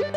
Hello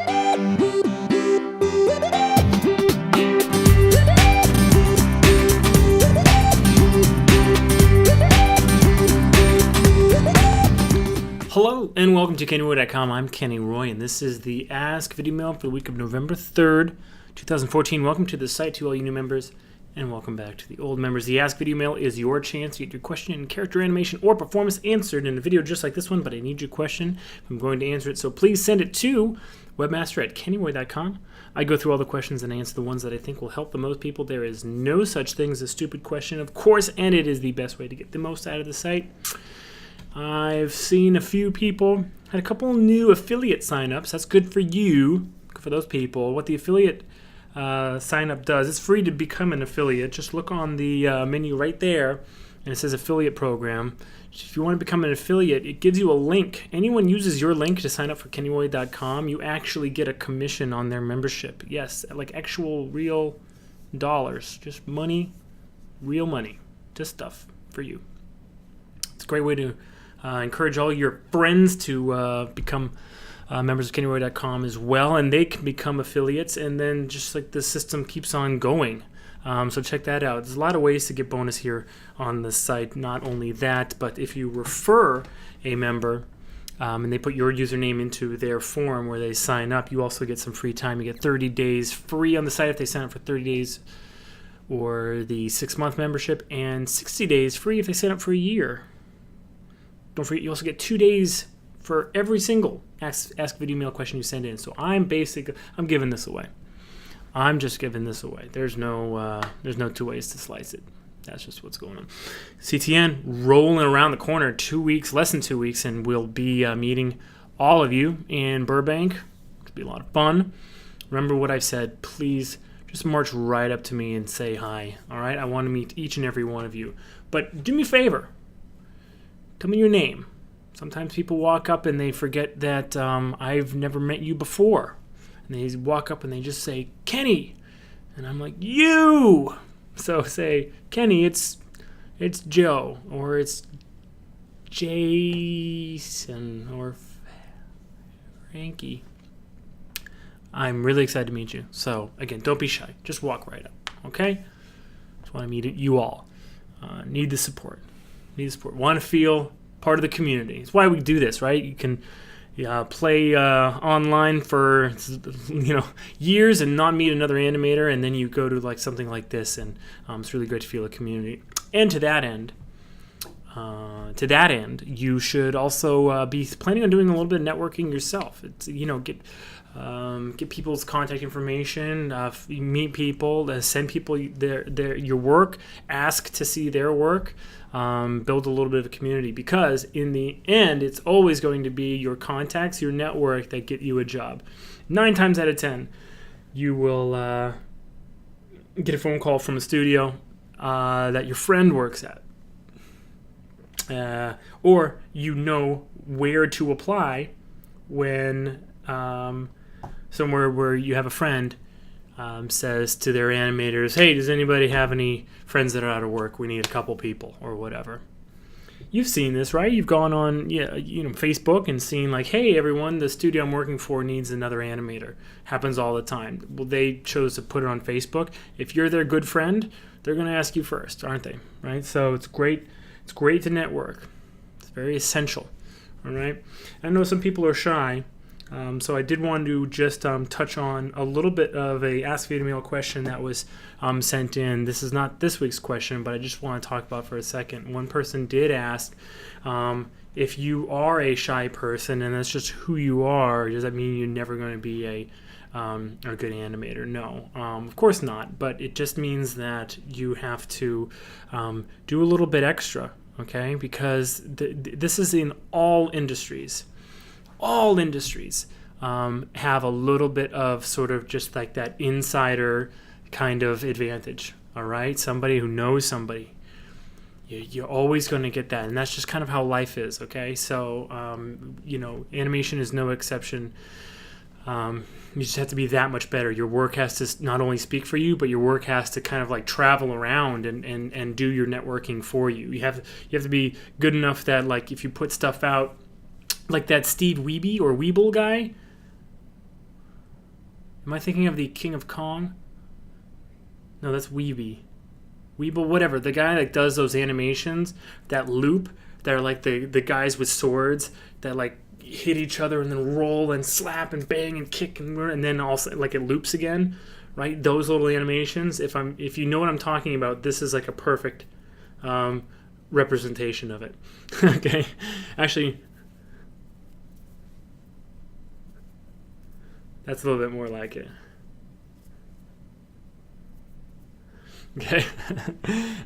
and welcome to KennyRoy.com. I'm Kenny Roy and this is the Ask Videomail for the week of November 3rd, 2014. Welcome to the site to all you new members and welcome back to the old members. The Ask Videomail is your chance to get your question in character animation or performance answered in a video just like this one, but I need your question if I'm going to answer it. So please send it to webmaster@kennyroy.com. I go through all the questions and answer the ones that I think will help the most people. There is no such thing as a stupid question, of course, and it is the best way to get the most out of the site. I've seen a few people, had a couple new affiliate signups. That's good for you, for those people. What the affiliate signup does, it's free to become an affiliate. Just look on the menu right there, and it says affiliate program. If you want to become an affiliate, it gives you a link. Anyone uses your link to sign up for KennyRoy.com, you actually get a commission on their membership. Yes, like actual real dollars, just money, real money, just stuff for you. It's a great way to encourage all your friends to become members of KennyRoy.com as well, and they can become affiliates, and then just like the system keeps on going. So check that out. There's a lot of ways to get bonus here on the site. Not only that, but if you refer a member and they put your username into their form where they sign up, you also get some free time. You get 30 days free on the site if they sign up for 30 days or the 6-month membership, and 60 days free if they sign up for a year. Don't forget, you also get 2 days for every single Ask Videomail question you send in. So I'm giving this away. I'm just giving this away. There's no two ways to slice it. That's just what's going on. CTN rolling around the corner, 2 weeks, less than 2 weeks, and we'll be meeting all of you in Burbank. It'll be a lot of fun. Remember what I said. Please just march right up to me and say hi. All right? I want to meet each and every one of you. But do me a favor. Tell me your name. Sometimes people walk up and they forget that I've never met you before. And they walk up and they just say, Kenny. And I'm like, you! So say, Kenny, it's Joe. Or it's Jason. Or Frankie. I'm really excited to meet you. So, again, don't be shy. Just walk right up. Okay? Just want to meet you all. Need the support. Want to feel part of the community. It's why we do this, right? You can play online for years and not meet another animator, and then you go to like something like this, and it's really great to feel a community. And to that end, you should also be planning on doing a little bit of networking yourself. It's get people's contact information, meet people, send people your work, ask to see their work, build a little bit of a community, because in the end, it's always going to be your contacts, your network that get you a job. 9 times out of 10, you will get a phone call from a studio that your friend works at. Or you know where to apply when somewhere where you have a friend says to their animators, hey, does anybody have any friends that are out of work? We need a couple people or whatever. You've seen this, right? You've gone on Facebook and seen like, hey, everyone, the studio I'm working for needs another animator. Happens all the time. Well, they chose to put it on Facebook. If you're their good friend, they're going to ask you first, aren't they? Right? So it's great. It's great to network. It's very essential. All right? I know some people are shy. So I did want to just touch on a little bit of a Ask Videomail question that was sent in. This is not this week's question, but I just want to talk about it for a second. One person did ask, if you are a shy person and that's just who you are, does that mean you're never going to be a good animator? No, of course not. But it just means that you have to do a little bit extra, okay? Because this is in all industries. All industries have a little bit of sort of just like that insider kind of advantage, all right? Somebody who knows somebody. You're always going to get that, and that's just kind of how life is, okay? So, animation is no exception. You just have to be that much better. Your work has to not only speak for you, but your work has to kind of like travel around and do your networking for you. You have to be good enough that like if you put stuff out, like that Steve Weeby or Weeble guy. Am I thinking of the King of Kong? No, that's Weeble, whatever. The guy that does those animations, that loop, that are like the guys with swords that like hit each other and then roll and slap and bang and kick and then also like it loops again, right? Those little animations. If you know what I'm talking about, this is like a perfect representation of it. Okay, actually, that's a little bit more like it. Okay.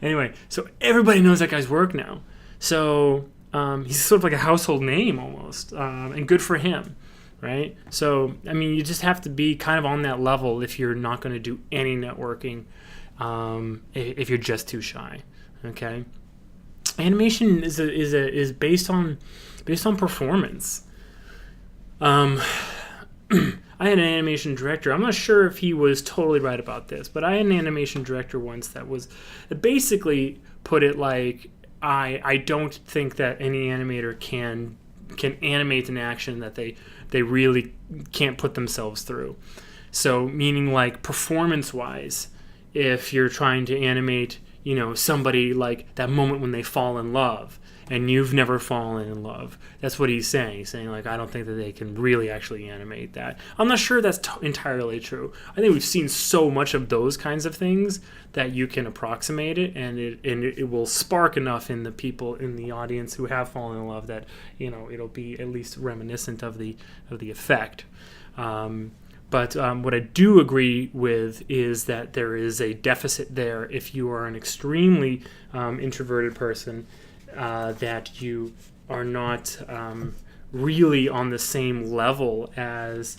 Anyway, so everybody knows that guy's work now. So he's sort of like a household name almost, and good for him, right? So, I mean, you just have to be kind of on that level if you're not going to do any networking, if you're just too shy, okay? Animation is based on performance. I had an animation director. I'm not sure if he was totally right about this, but I had an animation director once that basically put it like, I don't think that any animator can animate an action that they really can't put themselves through. So meaning like performance-wise, if you're trying to animate, somebody like that moment when they fall in love, and you've never fallen in love. That's what he's saying. He's saying, like, I don't think that they can really actually animate that. I'm not sure that's entirely true. I think we've seen so much of those kinds of things that you can approximate it, and it will spark enough in the people in the audience who have fallen in love that, it'll be at least reminiscent of the effect. But what I do agree with is that there is a deficit there if you are an extremely introverted person, that you are not really on the same level as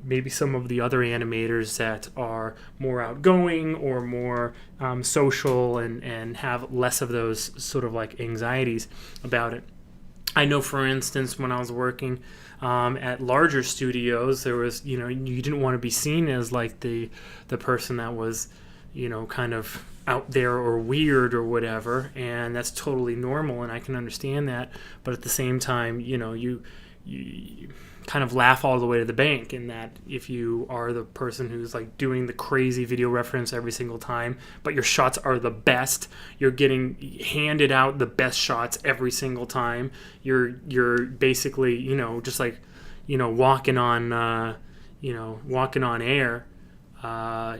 maybe some of the other animators that are more outgoing or more social and have less of those sort of like anxieties about it. I know, for instance, when I was working at larger studios, there was, you didn't want to be seen as like the person that was, kind of out there or weird or whatever, and that's totally normal, and I can understand that. But at the same time, you kind of laugh all the way to the bank in that if you are the person who's like doing the crazy video reference every single time, but your shots are the best, you're getting handed out the best shots every single time, you're basically, just like, walking on air.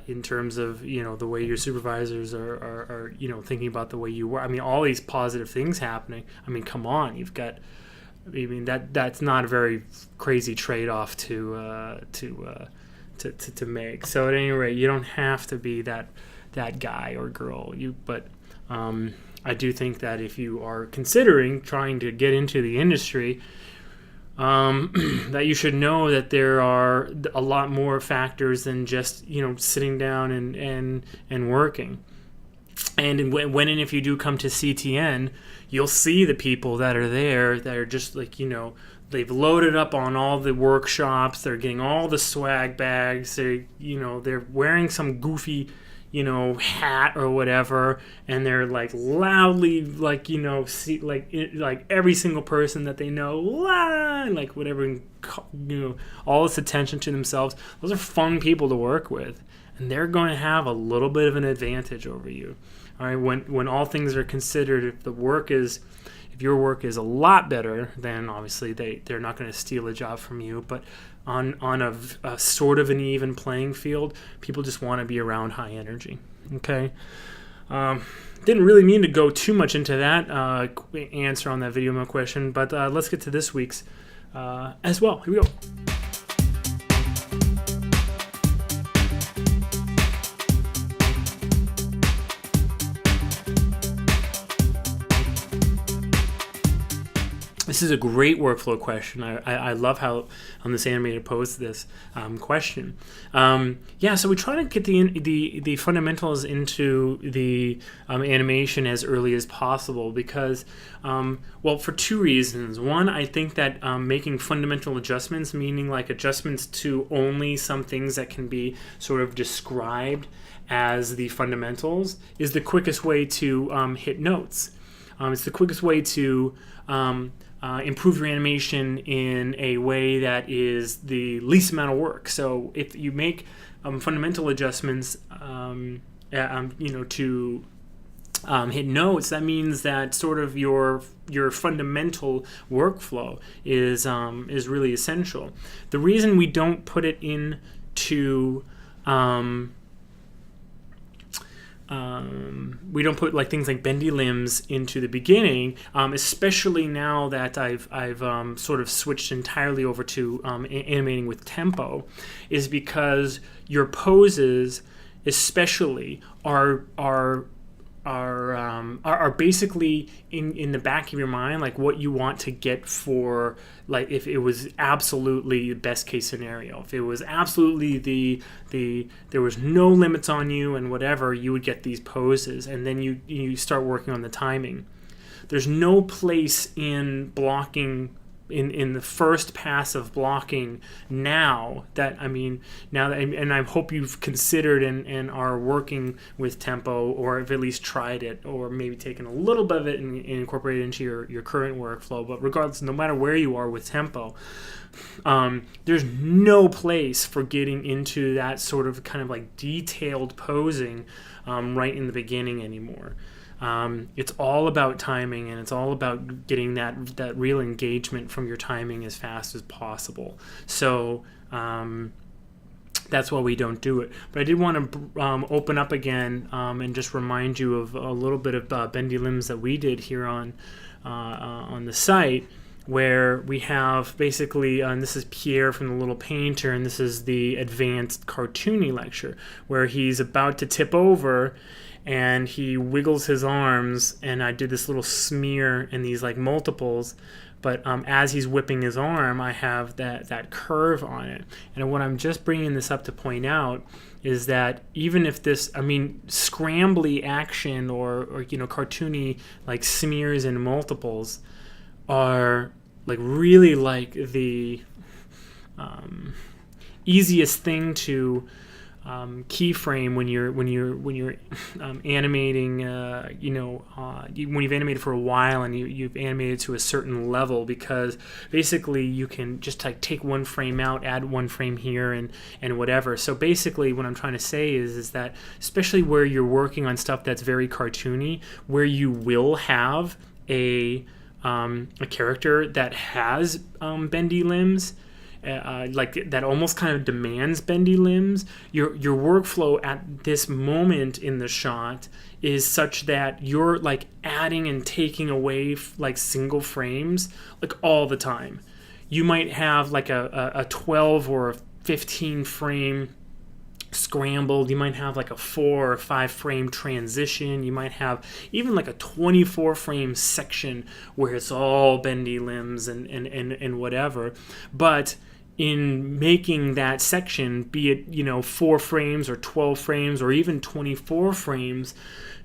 In terms of the way your supervisors are thinking about the way you work. I mean, all these positive things happening. I mean, come on, that's not a very crazy trade-off to make. So at any rate, you don't have to be that guy or girl. But I do think that if you are considering trying to get into the industry, that you should know that there are a lot more factors than just sitting down and working. And when and if you do come to CTN, you'll see the people that are there that are just like they've loaded up on all the workshops, they're getting all the swag bags, they're wearing some goofy hat or whatever, and they're like loudly see like every single person that they know, like whatever, all this attention to themselves. Those are fun people to work with, and they're going to have a little bit of an advantage over you. All right, when all things are considered, if your work is a lot better, then obviously they're not going to steal a job from you. But on a sort of an even playing field, people just want to be around high energy. Okay. Didn't really mean to go too much into that answer on that Videomail question, but let's get to this week's as well. Here we go. This is a great workflow question. I love how this animator posed this question. So we try to get the fundamentals into the animation as early as possible because, for two reasons. One, I think that making fundamental adjustments, meaning like adjustments to only some things that can be sort of described as the fundamentals, is the quickest way to hit notes. It's the quickest way to improve your animation in a way that is the least amount of work. So if you make fundamental adjustments, to hit notes, that means that sort of your fundamental workflow is really essential. The reason we don't put it into we don't put like things like bendy limbs into the beginning, especially now that I've sort of switched entirely over to animating with tempo, is because your poses especially are basically in the back of your mind, like what you want to get for, like, if it was absolutely the best case scenario, if it was absolutely there was no limits on you and whatever, you would get these poses, and then you start working on the timing. There's no place in blocking, in the first pass of blocking and I hope you've considered and are working with tempo, or have at least tried it, or maybe taken a little bit of it and incorporated it into your current workflow. But regardless, no matter where you are with tempo, there's no place for getting into that sort of kind of like detailed posing right in the beginning anymore. It's all about timing, and it's all about getting that real engagement from your timing as fast as possible. So that's why we don't do it. But I did want to open up again and just remind you of a little bit of bendy limbs that we did here on the site, where we have basically, and this is Pierre from The Little Painter, and this is the advanced cartoony lecture, where he's about to tip over and he wiggles his arms, and I did this little smear in these like multiples, but as he's whipping his arm, I have that curve on it. And what I'm just bringing this up to point out is that even if this, scrambly action or cartoony like smears and multiples are like really like the easiest thing to keyframe when you're animating, when you've animated for a while and you've animated to a certain level, because basically you can just like take one frame out, add one frame here, and whatever. So basically what I'm trying to say is that especially where you're working on stuff that's very cartoony, where you will have a character that has bendy limbs, like that almost kind of demands bendy limbs, your workflow at this moment in the shot is such that you're like adding and taking away like single frames like all the time. You might have like a 12 or a 15 frame scrambled, you might have like a 4 or 5 frame transition, you might have even like a 24 frame section where it's all bendy limbs and whatever. But in making that section, be it 4 frames or 12 frames or even 24 frames,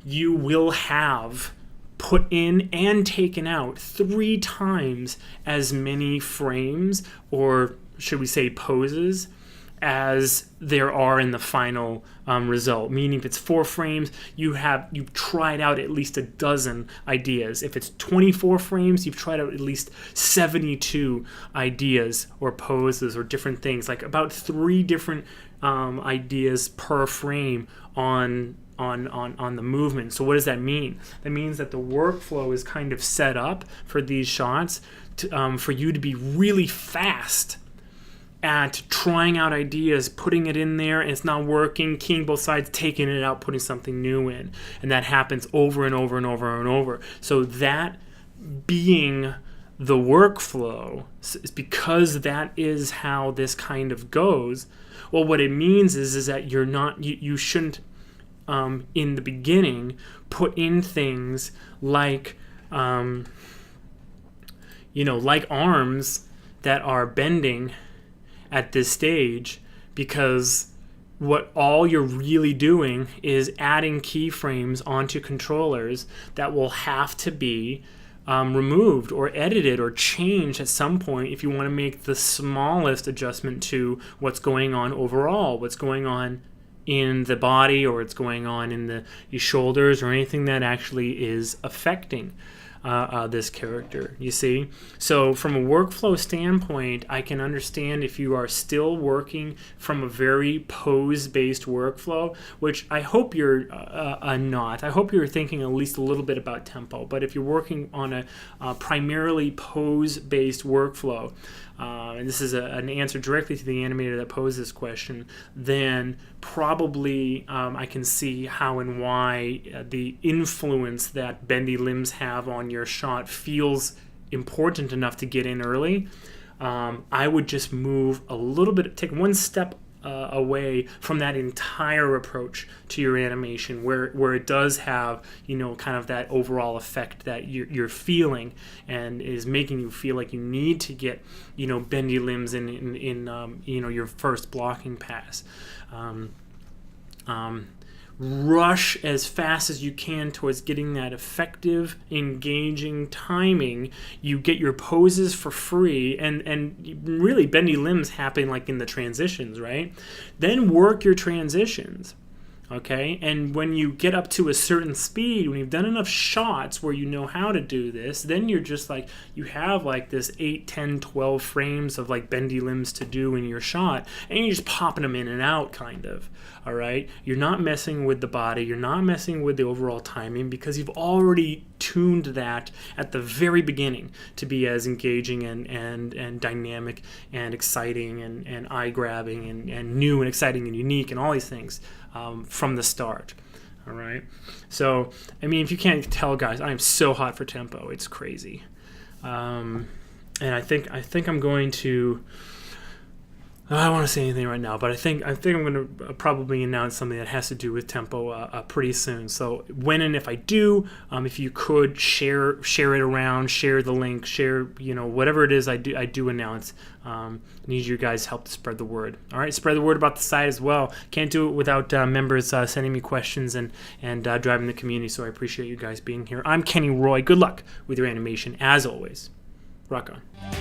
you will have put in and taken out 3 times as many frames, or should we say poses, as there are in the final result. Meaning if it's 4 frames, you've tried out at least a dozen ideas. If it's 24 frames, you've tried out at least 72 ideas or poses or different things, like about 3 different ideas per frame on the movement. So what does that mean? That means that the workflow is kind of set up for these shots for you to be really fast at trying out ideas, putting it in there, and it's not working, keying both sides, taking it out, putting something new in. And that happens over and over and over and over. So that being the workflow, is because that is how this kind of goes. Well, what it means is that you shouldn't in the beginning put in things like like arms that are bending at this stage, because what all you're really doing is adding keyframes onto controllers that will have to be removed or edited or changed at some point if you want to make the smallest adjustment to what's going on overall, what's going on in the body, or what's going on in your shoulders, or anything that actually is affecting this character, you see. So from a workflow standpoint, I can understand if you are still working from a very pose-based workflow, which I hope you're not. I hope you're thinking at least a little bit about tempo, but if you're working on a primarily pose-based workflow, and this is an answer directly to the animator that posed this question, then probably I can see how and why the influence that bendy limbs have on your shot feels important enough to get in early. I would just move a little bit, take one step away from that entire approach to your animation, where it does have, you know, kind of that overall effect that you're feeling and is making you feel like you need to get, you know, bendy limbs in you know, your first blocking pass. Rush as fast as you can towards getting that effective, engaging timing. You get your poses for free, and really bendy limbs happen like in the transitions, right? Then work your transitions. Okay, and when you get up to a certain speed, when you've done enough shots where you know how to do this, then you're just like, you have like this 8, 10, 12 frames of like bendy limbs to do in your shot, and you're just popping them in and out, kind of. All right, you're not messing with the body, you're not messing with the overall timing, because you've already tuned that at the very beginning to be as engaging and dynamic and exciting and eye-grabbing and new and exciting and unique and all these things from the start. All right, so I mean, if you can't tell, guys, I am so hot for tempo, it's crazy. And I think I'm going to, I don't want to say anything right now, but I think I'm going to probably announce something that has to do with tempo pretty soon. So when and if I do, if you could share it around, share the link, share, you know, whatever it is I do announce. Need your guys' help to spread the word. All right, spread the word about the site as well. Can't do it without members sending me questions and driving the community. So I appreciate you guys being here. I'm Kenny Roy. Good luck with your animation as always. Rock on.